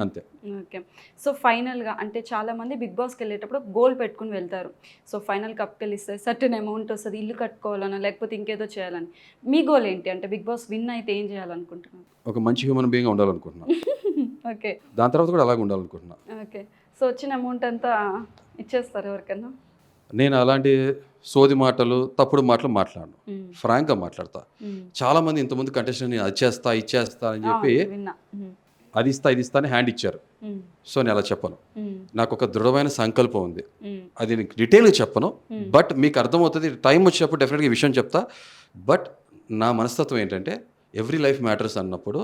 అంతే. Okay. So, ఫైనల్‌గా అంటే చాలామంది బిగ్ బాస్‌కెళ్ళేటప్పుడు గోల్ పెట్టుకొని వెళ్తారు. సో, ఫైనల్ కప్ గెలిస్తే సర్టెన్ అమౌంట్ వస్తది. ఇల్లు కట్టుకోవాలనో, లేకపోతే ఇంకేదో చేయాలని. మీ గోల్ ఏంటి? అంటే బిగ్ బాస్ విన్ అయితే ఏం చేయాలనుకుంటున్నారు? ఒక మంచి హ్యూమన్ బీయింగ్‌గా ఉండాలనుకుంటున్నా. ఓకే. దాని తర్వాత కూడా అలాగే ఉండాలనుకుంటున్నా. ఓకే. సో, వచ్చిన అమౌంట్ అంతా ఇచ్చేస్తారా ఎవరికన్నా? నేను అలాంటి సోది మాటలు, తప్పుడు మాటలు మాట్లాడను. హ్మ్. ఫ్రాంక్‌గా మాట్లాడతా. హ్మ్. చాలామంది ఇంతకుముందు కంటెస్టెంట్ నేను అది చేస్తా, ఇది చేస్తా అని చెప్పి అవును. విన్నా. హ్మ్. అది ఇస్తా, ఇది ఇస్తా అని హ్యాండ్ ఇచ్చారు. హ్మ్. సో, నేను అలా చెప్పను. హ్మ్. నాకొక దృఢమైన సంకల్పం ఉంది. హ్మ్. అది నీకు డీటెయిల్‌గా చెప్పను. హ్మ్. బట్ మీకు అర్థమవుతది. టైం వచ్చినప్పుడు డెఫినెట్‌గా ఈ విషయం చెప్తా. బట్ నా మనస్తత్వం ఏంటంటే ఎవ్రీ లైఫ్ మ్యాటర్స్ అన్నప్పుడు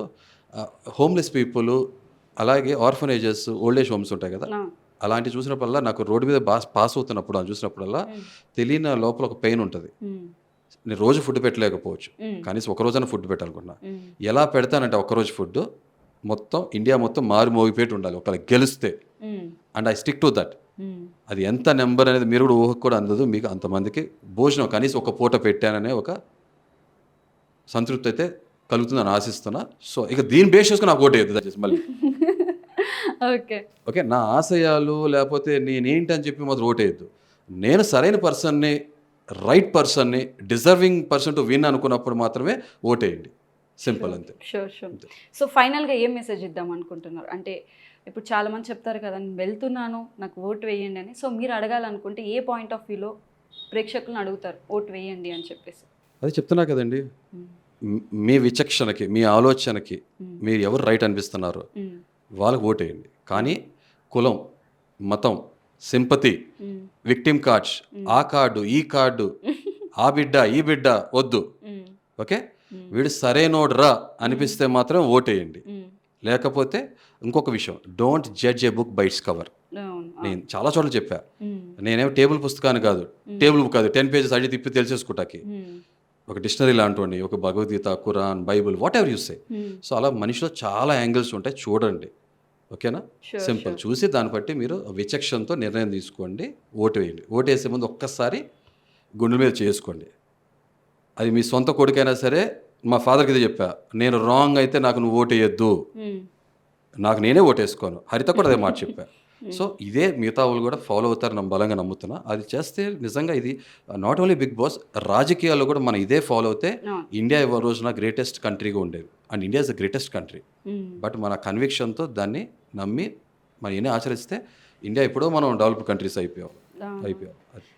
హోమ్‌లెస్ పీపుల్, అలాగే ఆర్ఫనేజెస్, ఓల్డ్ ఏజ్ హోమ్స్ ఉంటాయి కదా! ఆ! అలాంటివి చూసినప్పుడల్లా నాకు రోడ్డు మీద పాస్ అవుతున్నప్పుడు అది చూసినప్పుడల్లా హ్మ్. తెలియని లోపల ఒక పెయిన్ ఉంటది. హ్మ్. నేను రోజు ఫుడ్ పెట్టలేకపోవచ్చు. హ్మ్. కనీసం ఒక రోజైనా ఫుడ్ పెట్టాలనుకుంటున్నా. హ్మ్. ఎలా పెడతానంటే ఒక్కరోజు ఫుడ్ మొత్తం ఇండియా మొత్తం మారు మోగిపోయేట్టు ఉండాలి. ఒకవేళ గెలిస్తే. హ్మ్. And I stick to that. హ్మ్. అది ఎంత నెంబర్ అనేది మీరు కూడా ఊహకు కూడా అందదు. మీకు అంతమందికి భోజనం కనీసం ఒక పూట పెట్టాననే ఒక సంతృప్తి అయితే కలుగుతుందని ఆశిస్తున్నా. సో, ఇక దీన్ని బేస్ చేసుకొని నాకు ఓటేయొద్దు దయచేసి మళ్ళీ. ఓకే. ఓకే. నా ఆశయాలు లేపోతే నేనేంటి అని చెప్పి మాత్రం ఓటేయొద్దు. నేను సరైన పర్సన్‌ని, రైట్ పర్సన్‌ని, డిజర్వింగ్ పర్సన్ టు విన్ అనుకున్నప్పుడు మాత్రమే ఓటేయండి. Simple sure. అంతే. షూర్. షూర్. అంతే. సో, ఫైనల్‌గా ఏం మెసేజ్ ఇద్దాం అనుకుంటున్నారు? అంటే ఇప్పుడు చాలామంది చెప్తారు కదా! నేను వెళ్తున్నాను నాకు ఓటు వేయండి అని. సో, మీరు అడగాలనుకుంటే ఏ పాయింట్ ఆఫ్ వ్యూలో ప్రేక్షకులను అడుగుతారు ఓటు వేయండి అని చెప్పేసి? అదే చెప్తున్నా కదండీ! హ్మ్. మీ విచక్షణకి, మీ ఆలోచనకి హ్మ్. మీరు ఎవరు రైట్ అనిపిస్తున్నారో హ్మ్. వాళ్ళకి ఓటేయండి. కానీ కులం, మతం, సింపతి, హ్మ్. విక్టిమ్ కార్డ్స్, హ్మ్. ఆ కార్డు, ఈ కార్డు, ఆ బిడ్డ, ఈ బిడ్డ వద్దు. హ్మ్. ఓకే. హ్మ్. వీడు సరైనోడురా అనిపిస్తే మాత్రం ఓటేయండి. హ్మ్. లేకపోతే ఇంకొక విషయం, don't judge a book by its cover. అవును. ఆ! నేను చాలా చోట్ల చెప్పా. హ్మ్. నేనేమో టేబుల్ పుస్తకాన్ని కాదు, హ్మ్. టేబుల్ బుక్ కాదు, 10 పేజెస్ అడిగి తిప్పి తెలిసేసుకుంటాకి. హ్మ్. ఒక డిక్షనరీ లాంటోడిని, ఒక Bhagavad Gita, Quran, Bible whatever you say. హ్మ్. సో, అలా మనిషిలో చాలా యాంగిల్స్ ఉంటాయి చూడండి. ఓకేనా? షూర్. సింపుల్. షూర్. చూసి దాన్ని బట్టి మీరు విచక్షణతో నిర్ణయం తీసుకోండి. ఓటు వేయండి. ఓటేసే ముందు ఒక్కసారి గుండెల మీద చేసుకోండి. అది మీ సొంత కొడుకైనా సరే, మా ఫాదర్‌కి ఇదే చెప్పా. నేను రాంగ్ అయితే నాకు నువ్వు ఓటేయొద్దు. హ్మ్. నాకు నేనే ఓటేసుకోను. హరిత కూడా అదే మాట చెప్పా. సో, హ్మ్. ఇదే మిగతా వాళ్ళు కూడా ఫాలో అవుతారని నేను బలంగా నమ్ముతున్నా. అది చేస్తే నిజంగా ఇది నాట్ ఓన్లీ బిగ్ బాస్, రాజకీయాల్లో కూడా మనం ఇదే ఫాలో అవుతే అవును. ఇండియా ఈ రోజున గ్రేటెస్ట్ కంట్రీగా ఉండేది. And India is the greatest country. హ్మ్. బట్ మన కన్విక్షన్‌తో దాన్ని నమ్మి మనం ఇయన్నీ ఆచరిస్తే ఇండియా ఎప్పుడో మనం డెవలప్డ్ కంట్రీస్ అయిపోయాం. అవును. అయిపోయాం. అది.